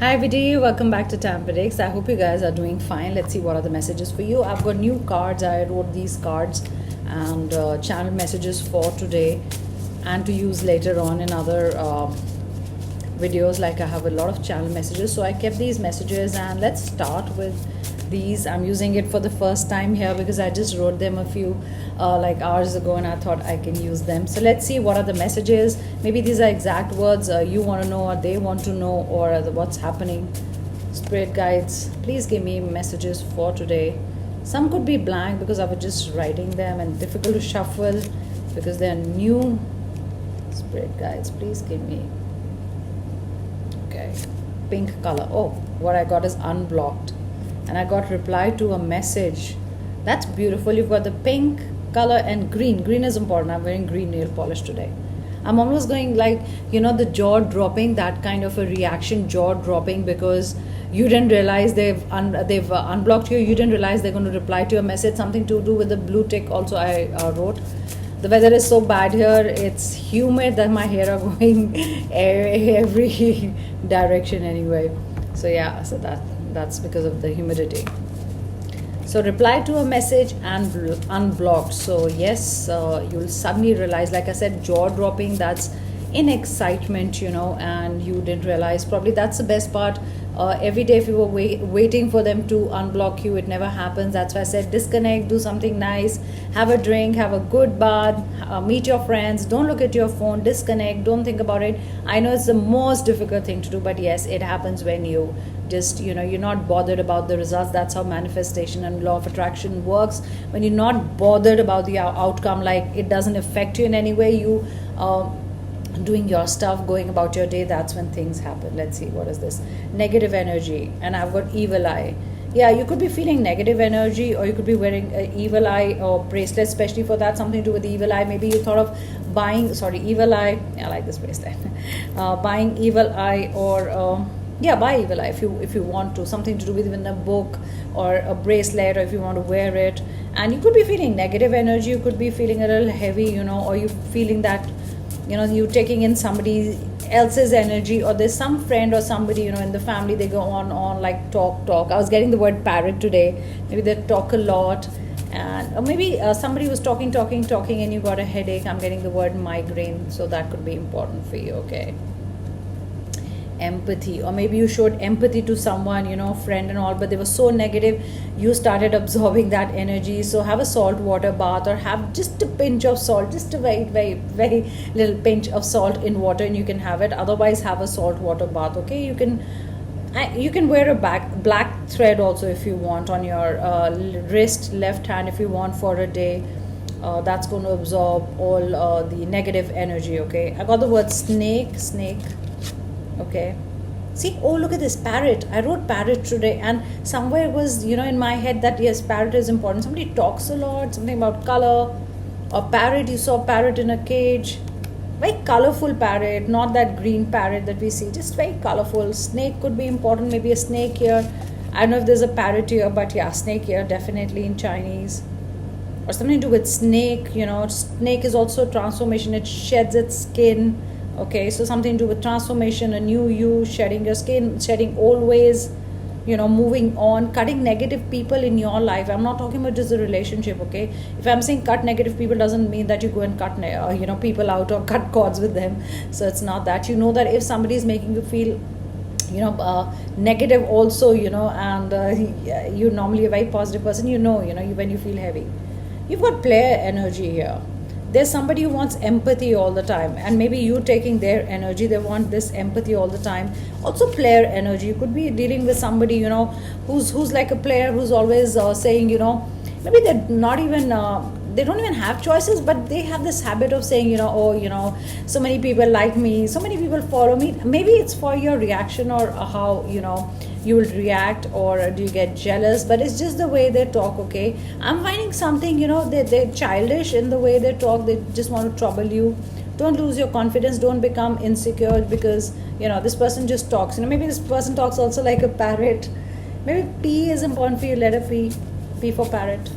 Hi everybody, welcome back to Tam Predicts. I hope you guys are doing fine. Let's see what are the messages for you. I've got new cards. I wrote these cards and channel messages for today and to use later on in other videos. Like I have a lot of channel messages, so I kept these messages, and let's start with these. I'm using it for the first time here because I just wrote them a few like hours ago, and I thought I can use them. So let's see what are the messages. Maybe these are exact words you want to know, or they want to know, or what's happening. Spirit guides, please give me messages for today. Some could be blank because I was just writing them and difficult to shuffle because they're new. Spirit guides, please give me. Okay, pink color. Oh, what I got is unblocked, and I got reply to a message. That's beautiful. You've got the pink color and green. Green is important. I'm wearing green nail polish today. I'm almost going like, the jaw dropping, that kind of a reaction, jaw dropping, because you didn't realize they've unblocked you. You didn't realize they're going to reply to your message. Something to do with the blue tick also I wrote. The weather is so bad here. It's humid that my hair are going every direction anyway. So yeah, so that's because of the humidity. So reply to a message and unblocked. So yes, you'll suddenly realize, like I said, jaw dropping, that's in excitement, and you didn't realize. Probably that's the best part. Every day if you were waiting for them to unblock you, it never happens. That's why I said disconnect, do something nice, have a drink, have a good bath, meet your friends, don't look at your phone, disconnect, don't think about it. I know it's the most difficult thing to do, but yes, it happens when you just, you're not bothered about the results. That's how manifestation and law of attraction works. When you're not bothered about the outcome, like it doesn't affect you in any way, you doing your stuff, going about your day, that's when things happen. Let's see, what is this? Negative energy, and I've got evil eye. Yeah, you could be feeling negative energy, or you could be wearing an evil eye or bracelet, especially for that, something to do with the evil eye. Maybe you thought of buying, evil eye. I like this bracelet. Buying evil eye, or buy evil eye if you want to, something to do with even a book or a bracelet, or if you want to wear it. And you could be feeling negative energy, you could be feeling a little heavy, or you feeling that you taking in somebody else's energy, or there's some friend or somebody in the family, they go on like talk. I was getting the word parrot today. Maybe they talk a lot, and or maybe somebody was talking and you got a headache. I'm getting the word migraine, so that could be important for you. Okay, empathy, or maybe you showed empathy to someone, friend and all, but they were so negative, you started absorbing that energy. So have a salt water bath, or have just a pinch of salt, just a very very very little pinch of salt in water, and you can have it. Otherwise, have a salt water bath. Okay, you can wear a black thread also if you want on your wrist, left hand, if you want, for a day. That's going to absorb all the negative energy. Okay, I got the word snake. Okay, see, oh, look at this parrot. I wrote parrot today, and somewhere it was in my head that yes, parrot is important. Somebody talks a lot, something about color, or parrot. You saw parrot in a cage, very colorful parrot, not that green parrot that we see, just very colorful. Snake could be important, maybe a snake here. I don't know if there's a parrot here, but yeah, snake here definitely in Chinese. Or something to do with snake. Snake is also transformation. It sheds its skin. Okay, so something to do with transformation, a new you, shedding your skin, shedding old ways, moving on, cutting negative people in your life. I'm not talking about just a relationship. Okay, if I'm saying cut negative people, doesn't mean that you go and cut people out or cut cords with them. So it's not that. That if somebody is making you feel negative also, and you're normally a very positive person, when you feel heavy, you've got player energy here. There's somebody who wants empathy all the time, and maybe you taking their energy, they want this empathy all the time. Also player energy, you could be dealing with somebody who's like a player, who's always saying, maybe they're not even they don't even have choices, but they have this habit of saying, so many people like me, so many people follow me. Maybe it's for your reaction, or how you will react, or do you get jealous, but it's just the way they talk. Okay, I'm finding something, they're childish in the way they talk. They just want to trouble you. Don't lose your confidence, don't become insecure because this person just talks. Maybe this person talks also like a parrot. Maybe P is important for you. Letter P for parrot.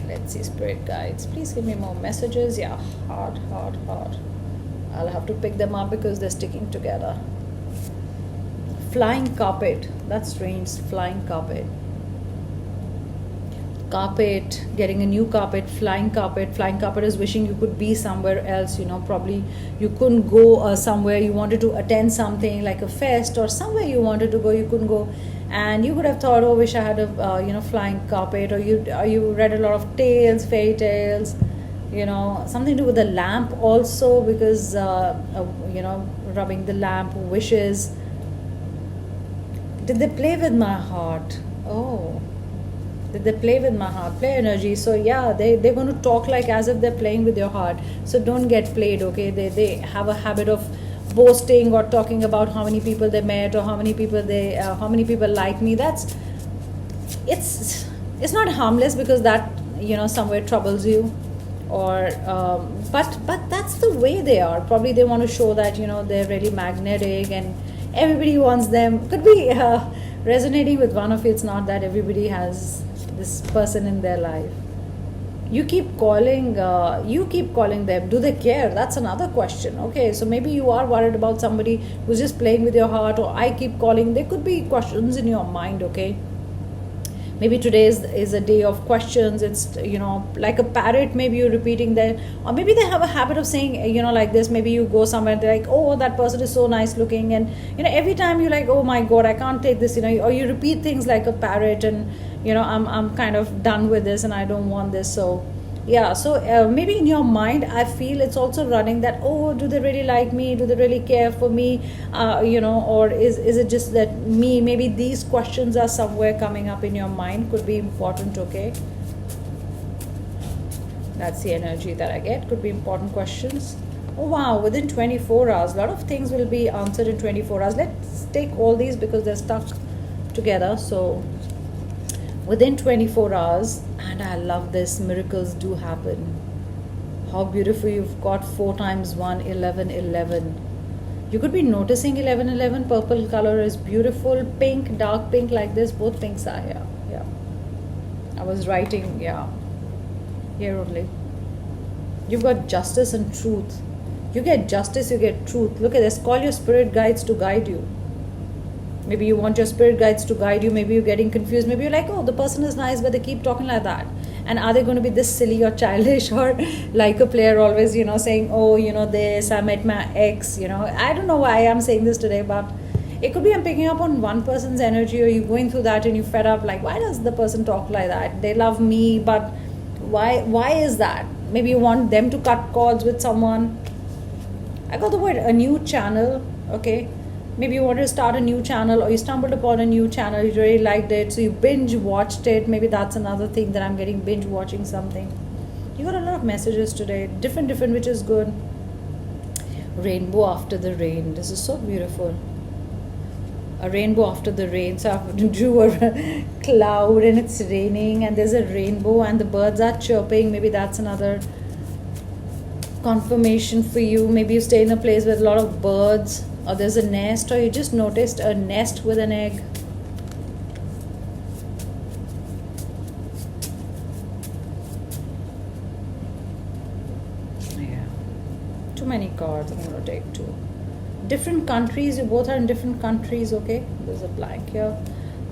Let's see, spirit guides, please give me more messages. Yeah, hard. I'll have to pick them up because they're sticking together. Flying carpet. That's strange. Flying carpet. Carpet, getting a new carpet, flying carpet. Flying carpet is wishing you could be somewhere else, probably you couldn't go somewhere, you wanted to attend something like a fest or somewhere you wanted to go, you couldn't go, and you could have thought, oh, wish I had a flying carpet. Or you read a lot of tales, fairy tales, something to do with the lamp also, because rubbing the lamp, wishes. Did they play with my heart? Oh, did they play with my heart? Play energy. So yeah, they're going to talk like as if they're playing with your heart. So don't get played, okay? They have a habit of boasting or talking about how many people they met or how many people like me. It's not harmless, because that somewhere troubles you, or but that's the way they are. Probably they want to show that they're really magnetic and everybody wants them. Could be resonating with one of you. It's not that everybody has this person in their life. You keep calling them. Do they care? That's another question. Okay, so maybe you are worried about somebody who's just playing with your heart, or I keep calling. There could be questions in your mind, okay? Maybe today is a day of questions. It's like a parrot, maybe you're repeating that, or maybe they have a habit of saying like this. Maybe you go somewhere and they're like, oh, that person is so nice looking, and every time you're like, oh my god, I can't take this, or you repeat things like a parrot, and I'm kind of done with this and I don't want this. So yeah, so maybe in your mind I feel it's also running that, oh, do they really like me, do they really care for me, or is it just that me? Maybe these questions are somewhere coming up in your mind. Could be important, okay? That's the energy that I get. Could be important questions. Oh wow, within 24 hours, a lot of things will be answered in 24 hours. Let's take all these because they're stuck together. So within 24 hours, and I love this, miracles do happen. How beautiful. You've got 4 times 1, 11, 11. You could be noticing 11, 11. Purple color is beautiful. Pink, dark pink like this. Both pinks are here. Yeah. I was writing, yeah. Here only. You've got justice and truth. You get justice, you get truth. Look at this. Call your spirit guides to guide you. Maybe you want your spirit guides to guide you. Maybe you're getting confused. Maybe you're like, oh, the person is nice, but they keep talking like that. And are they going to be this silly or childish, or like a player always, saying, oh, this, I met my ex, I don't know why I'm saying this today, but it could be I'm picking up on one person's energy, or you're going through that and you fed up, like, why does the person talk like that? They love me, but why is that? Maybe you want them to cut cords with someone. I got the word a new channel, okay? Maybe you wanted to start a new channel, or you stumbled upon a new channel, you really liked it, so you binge watched it. Maybe that's another thing that I'm getting, binge watching something. You got a lot of messages today, different, which is good. Rainbow after the rain. This is so beautiful. A rainbow after the rain. So I drew a cloud and it's raining and there's a rainbow and the birds are chirping. Maybe that's another confirmation for you. Maybe you stay in a place with a lot of birds, or there's a nest, or you just noticed a nest with an egg. Yeah, too many cards. I'm going to take 2. Different countries. You both are in different countries, okay? There's a blank here.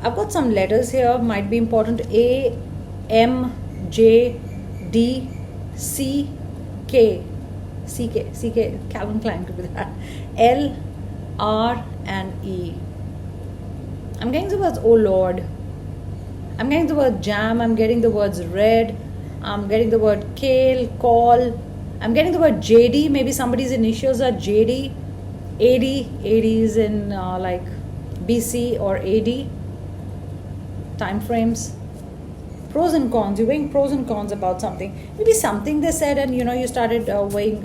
I've got some letters here, might be important. A, M, J, D, C, K. CK, Calvin Klein could be that. L, R, and E. I'm getting the words, oh Lord. I'm getting the word jam. I'm getting the words red. I'm getting the word kale, call. I'm getting the word JD. Maybe somebody's initials are JD. AD is in like BC or AD. Time frames. Pros and cons. You're weighing pros and cons about something. Maybe something they said, and you started weighing.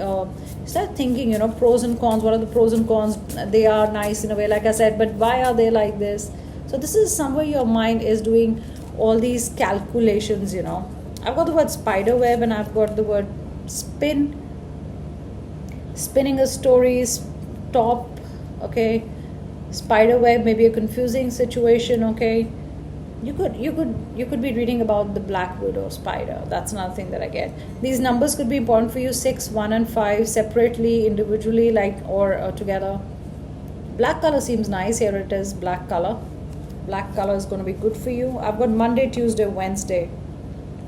Start thinking. Pros and cons. What are the pros and cons? They are nice in a way, like I said, but why are they like this? So this is somewhere your mind is doing all these calculations. I've got the word spider web, and I've got the word spin. Spinning a story, top. Okay. Spider web. Maybe a confusing situation. Okay. You could be reading about the black widow spider. That's another thing that I get. These numbers could be important for you: 6, 1, and 5, separately, individually, like, or together. Black color seems nice. Here it is, black color. Black color is going to be good for you. I've got Monday, Tuesday, Wednesday.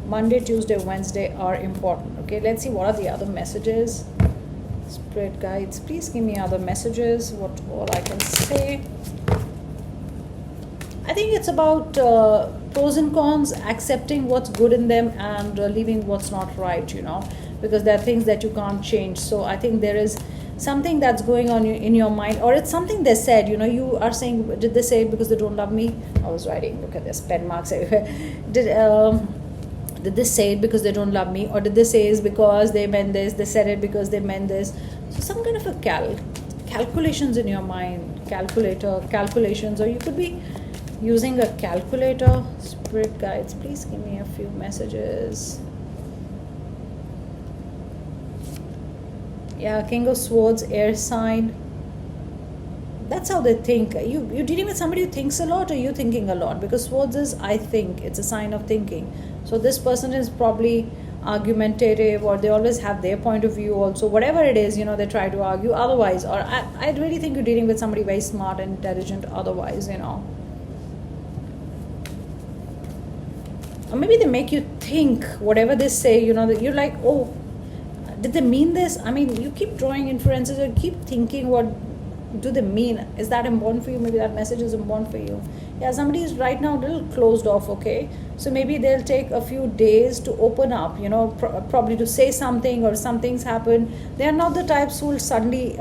Monday, Tuesday, Wednesday are important. Okay, let's see what are the other messages. Spirit guides, please give me other messages. What all I can say. I think it's about pros and cons, accepting what's good in them and leaving what's not right, because there are things that you can't change. So I think there is something that's going on in your mind, or it's something they said, you are saying, did they say it because they don't love me? I was writing, look at this, pen marks everywhere. Did they say it because they don't love me, or did they say it because they meant this, they said it because they meant this? So some kind of a calculations in your mind, calculations, or you could be using a calculator. Spirit guides, please give me a few messages. Yeah, King of Swords, air sign. That's how they think. You're dealing with somebody who thinks a lot, or you thinking a lot? Because Swords is, I think, it's a sign of thinking. So this person is probably argumentative, or they always have their point of view also. Whatever it is, they try to argue otherwise. Or I really think you're dealing with somebody very smart and intelligent otherwise, Or maybe they make you think whatever they say, that you're like, oh, did they mean this? I mean, you keep drawing inferences, or keep thinking, what do they mean? Is that important for you? Maybe that message is important for you. Yeah, somebody is right now a little closed off, okay? So maybe they'll take a few days to open up, probably to say something, or something's happened. They're not the types who will suddenly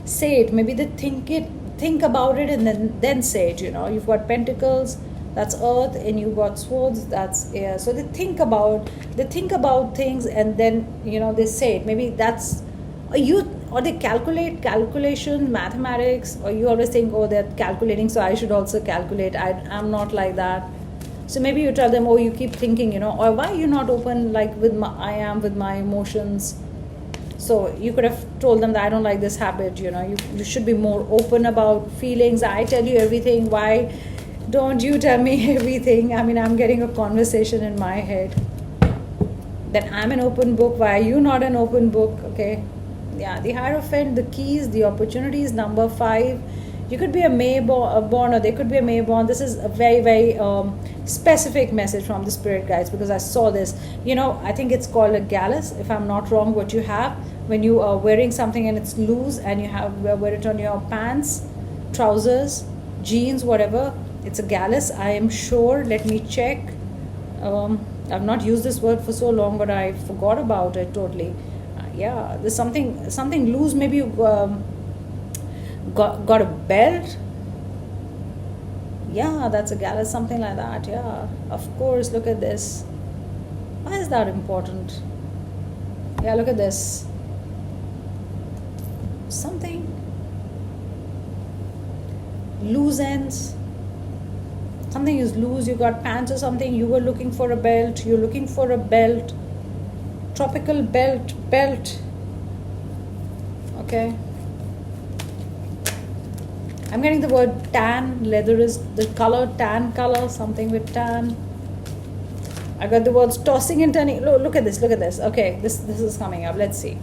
say it. Maybe they think about it, and then say it, You've got Pentacles, that's earth, and you got Swords, that's air. So they think about things, and then they say it. Maybe that's or they calculation, mathematics, or you always think, oh, they're calculating, so I should also calculate. I'm not like that. So maybe you tell them, oh, you keep thinking, or why are you not open, like I am with my emotions. So you could have told them that I don't like this habit, you should be more open about feelings. I tell you everything, why don't you tell me everything? I mean, I'm getting a conversation in my head that I'm an open book. Why are you not an open book? Okay. Yeah, the Hierophant, the keys, the opportunities, number 5. You could be a May-born, or they could be a May-born. This is a very, very specific message from the Spirit Guides, because I saw this. I think it's called a gallus, if I'm not wrong, what you have when you are wearing something and it's loose, and you wear it on your pants, trousers, jeans, whatever. It's a gallus, I am sure. Let me check. I've not used this word for so long, but I forgot about it totally. Yeah, there's something loose. Maybe you got a belt. Yeah, that's a gallus, something like that. Yeah, of course. Look at this. Why is that important? Yeah, look at this. Something loose ends. Something is loose. You got pants or something. You were looking for a belt. You're looking for a belt. Tropical belt. Okay. I'm getting the word tan. Leather is the color, tan color, something with tan. I got the words tossing and turning. Look at this. Okay, this is coming up. Let's see.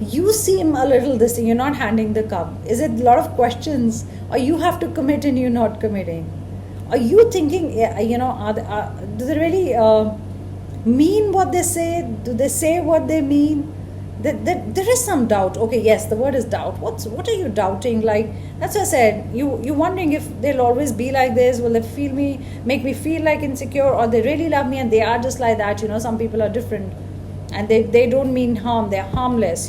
You seem a little this thing. You're not handing the cup. Is it a lot of questions? Or you have to commit and you're not committing? Are you thinking, do they really mean what they say? Do they say what they mean? There is some doubt. Okay, yes, the word is doubt. What are you doubting? Like, that's what I said. You're wondering if they'll always be like this. Will they make me feel like insecure? Or they really love me and they are just like that? Some people are different. And they don't mean harm. They're harmless,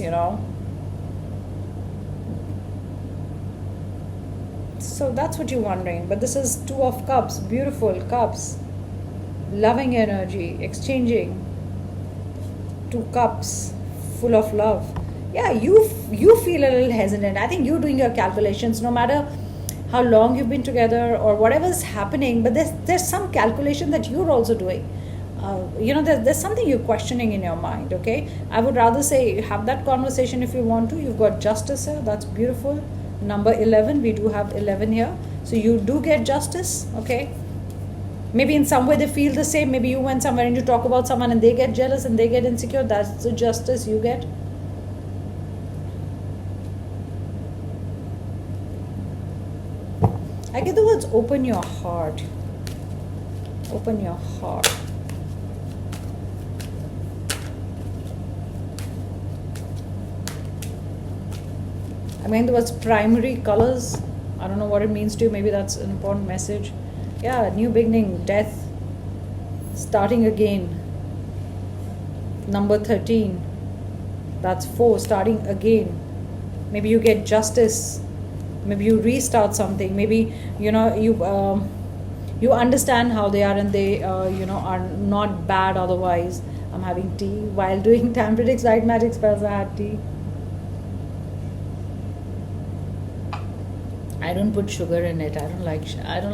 So that's what you're wondering. But this is 2 of Cups. Beautiful cups. Loving energy. Exchanging. 2 cups. Full of love. Yeah, you feel a little hesitant. I think you're doing your calculations no matter how long you've been together or whatever's happening. But there's some calculation that you're also doing. There's something you're questioning in your mind, okay? I would rather say have that conversation if you want to. You've got Justice here. That's beautiful. Number 11, we do have 11 here. So you do get justice, okay? Maybe in some way they feel the same. Maybe you went somewhere and you talk about someone and they get jealous and they get insecure. That's the justice you get. I get the words open your heart. Open your heart. I mean the words primary colors. I don't know what it means to you. Maybe that's an important message. Yeah, new beginning, death, starting again. Number 13. That's 4, starting again. Maybe you get justice. Maybe you restart something. Maybe you understand how they are and they are not bad otherwise. I'm having tea while doing Tam Predicts White Magic spells. I had tea. I don't put sugar in it. I don't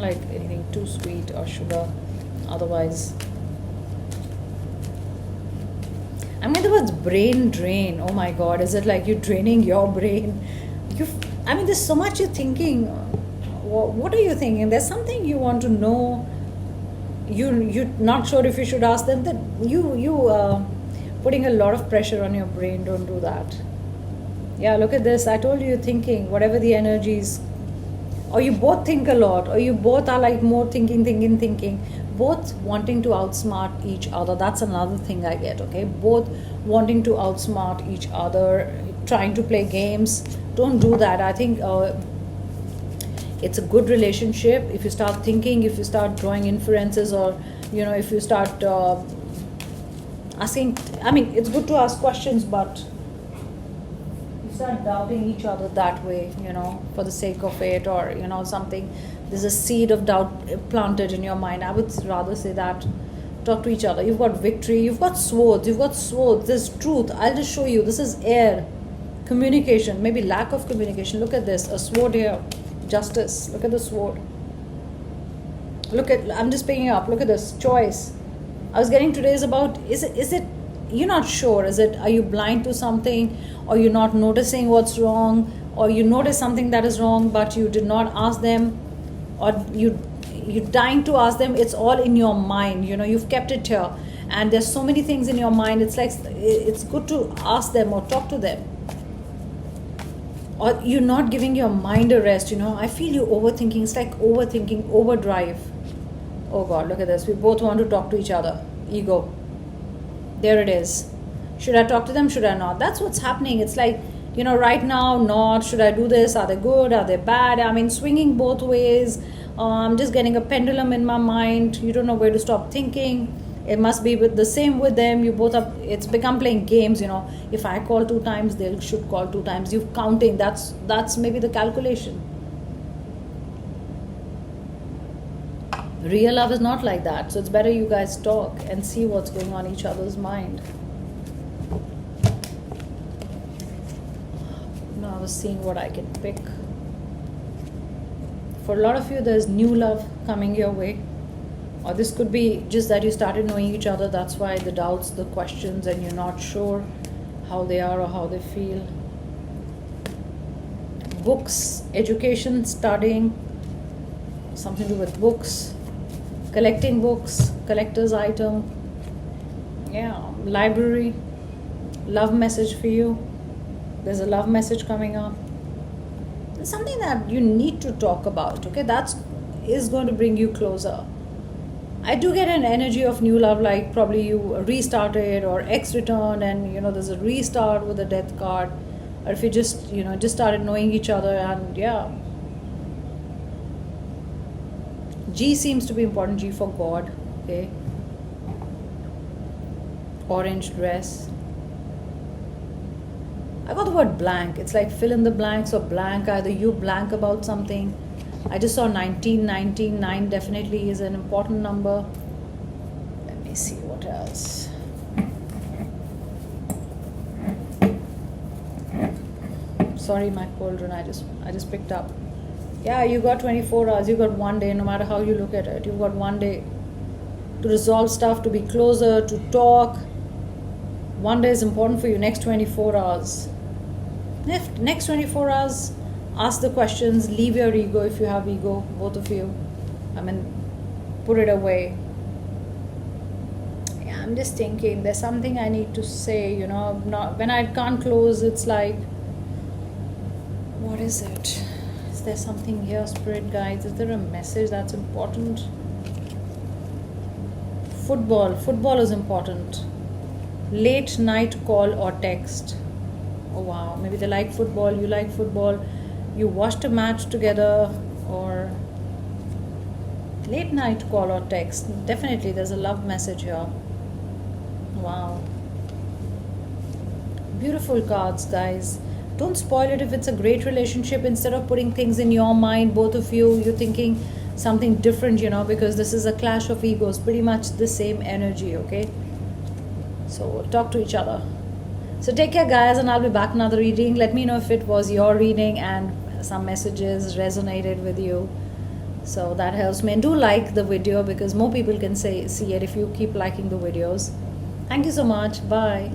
like anything too sweet or sugar. Otherwise, I mean the words brain drain. Oh my God, is it like you're draining your brain? There's so much you're thinking. What are you thinking? There's something you want to know. You're not sure if you should ask them. That you putting a lot of pressure on your brain. Don't do that. Yeah, look at this. I told you you're thinking whatever the energies. Or you both think a lot, or you both are like more thinking, both wanting to outsmart each other. That's another thing I get, okay? Both wanting to outsmart each other, trying to play games. Don't do that. I think it's a good relationship if you start thinking, if you start drawing inferences, or if you start asking. It's good to ask questions, but start doubting each other that way, for the sake of it, or something. There's a seed of doubt planted in your mind. I would rather say that. Talk to each other. You've got victory, you've got swords, there's truth. I'll just show you. This is air. Communication, maybe lack of communication. Look at this, a sword here. Justice. Look at the sword. I'm just picking up. Look at this, choice. I was getting today's about, is it you're not sure. Are you blind to something, or you're not noticing what's wrong, or you notice something that is wrong but you did not ask them, or you're dying to ask them. It's all in your mind. You've kept it here, and there's so many things in your mind. It's like it's good to ask them or talk to them. Or you're not giving your mind a rest. I feel you overthinking. It's like overthinking, overdrive. Oh God, look at this. We both want to talk to each other. Ego. There it is. Should I talk to them? Should I not? That's what's happening. It's like, right now, not. Should I do this? Are they good? Are they bad? Swinging both ways. I'm just getting a pendulum in my mind. You don't know where to stop thinking. It must be the same with them. You both are. It's become playing games. If I call 2 times, they should call 2 times. You're counting. That's maybe the calculation. Real love is not like that. So it's better you guys talk and see what's going on in each other's mind. Now I was seeing what I can pick. For a lot of you, there's new love coming your way. Or this could be just that you started knowing each other. That's why the doubts, the questions, and you're not sure how they are or how they feel. Books, education, studying, something to do with books. Collecting books, collector's item. Yeah, library. Love message for you. There's a love message coming up. It's something that you need to talk about, okay? That is going to bring you closer. I do get an energy of new love, like probably you restarted or X returned, and there's a restart with a death card. Or if you just started knowing each other, and yeah. G seems to be important. G for God. Okay. Orange dress. I got the word blank. It's like fill in the blanks or blank. Either you blank about something. I just saw 19. 9 definitely is an important number. Let me see what else. Sorry, my cauldron. I just picked up. Yeah, you got 24 hours. You got 1 day. No matter how you look at it, you've got 1 day to resolve stuff, to be closer, to talk. 1 day is important for you. Next 24 hours. Next 24 hours, Ask the questions, leave your ego if you have ego, both of you. I mean, put it away. Yeah, I'm just thinking there's something I need to say, not when I can't close, it's like, what is it? Is there something here, spirit guides? Is there a message that's important? Football is important. Late night call or text. Oh wow, maybe they like football, you like football, you watched a match together, or late night call or text. Definitely there's a love message here. Wow, beautiful cards, guys. Don't spoil it if it's a great relationship. Instead of putting things in your mind, both of you're thinking something different, because this is a clash of egos, pretty much the same energy. Okay, so talk to each other. So take care, guys, and I'll be back another reading. Let me know if it was your reading and some messages resonated with you. So that helps me. And do like the video, because more people can see it if you keep liking the videos. Thank you so much. Bye.